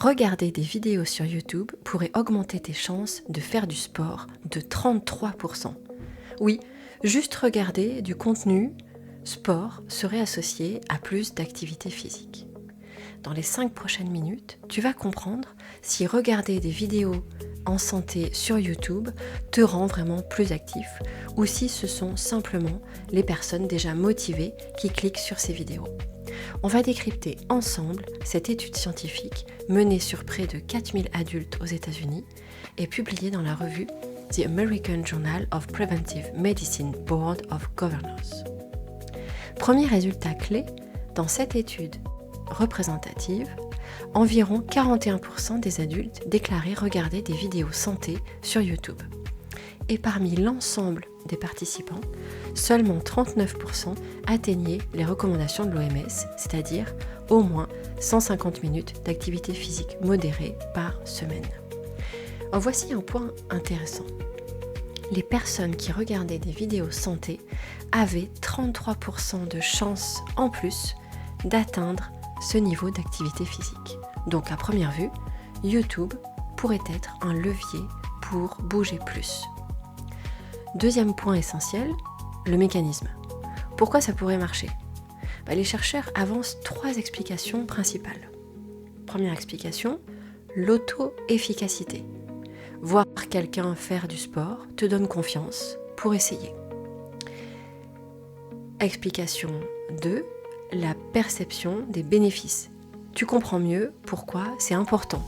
Regarder des vidéos sur YouTube pourrait augmenter tes chances de faire du sport de 33%. Oui, juste regarder du contenu sport serait associé à plus d'activité physique. Dans les 5 prochaines minutes, tu vas comprendre si regarder des vidéos en santé sur YouTube te rend vraiment plus actif ou si ce sont simplement les personnes déjà motivées qui cliquent sur ces vidéos. On va décrypter ensemble cette étude scientifique menée sur près de 4000 adultes aux États-Unis et publiée dans la revue The American Journal of Preventive Medicine Board of Governors. Premier résultat clé, dans cette étude représentative, environ 41% des adultes déclaraient regarder des vidéos santé sur YouTube. Et parmi l'ensemble des participants, seulement 39% atteignaient les recommandations de l'OMS, c'est-à-dire au moins 150 minutes d'activité physique modérée par semaine. En voici un point intéressant. Les personnes qui regardaient des vidéos santé avaient 33% de chances en plus d'atteindre ce niveau d'activité physique. Donc à première vue, YouTube pourrait être un levier pour bouger plus. Deuxième point essentiel, le mécanisme. Pourquoi ça pourrait marcher ? Les chercheurs avancent 3 explications principales. Première explication, l'auto-efficacité. Voir quelqu'un faire du sport te donne confiance pour essayer. Explication 2, la perception des bénéfices. Tu comprends mieux pourquoi c'est important.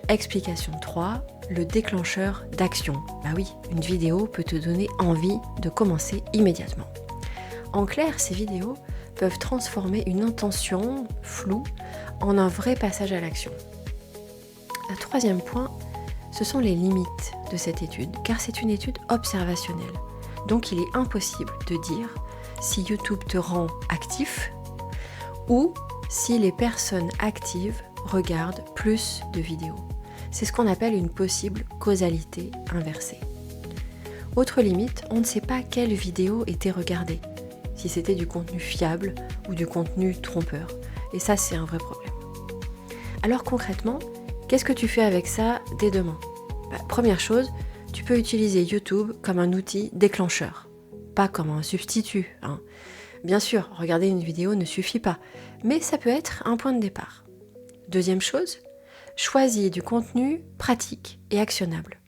Explication 3, le déclencheur d'action. Oui, une vidéo peut te donner envie de commencer immédiatement. En clair, ces vidéos peuvent transformer une intention floue en un vrai passage à l'action. Un troisième point, ce sont les limites de cette étude, car c'est une étude observationnelle. Donc il est impossible de dire si YouTube te rend actif ou si les personnes actives regardent plus de vidéos. C'est ce qu'on appelle une possible causalité inversée. Autre limite, on ne sait pas quelle vidéo était regardée, si c'était du contenu fiable ou du contenu trompeur. Et ça, c'est un vrai problème. Alors concrètement, qu'est-ce que tu fais avec ça dès demain ? Première chose, tu peux utiliser YouTube comme un outil déclencheur, pas comme un substitut. Bien sûr, regarder une vidéo ne suffit pas, mais ça peut être un point de départ. Deuxième chose, choisis du contenu pratique et actionnable.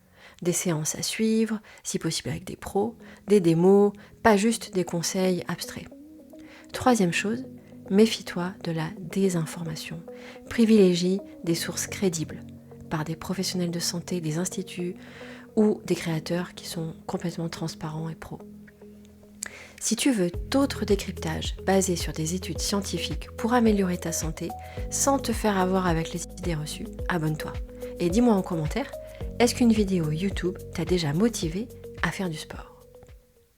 Des séances à suivre, si possible avec des pros, des démos, pas juste des conseils abstraits. Troisième chose, méfie-toi de la désinformation. Privilégie des sources crédibles par des professionnels de santé, des instituts ou des créateurs qui sont complètement transparents et pros. Si tu veux d'autres décryptages basés sur des études scientifiques pour améliorer ta santé sans te faire avoir avec les idées reçues, abonne-toi. Et dis-moi en commentaire, est-ce qu'une vidéo YouTube t'a déjà motivé à faire du sport ?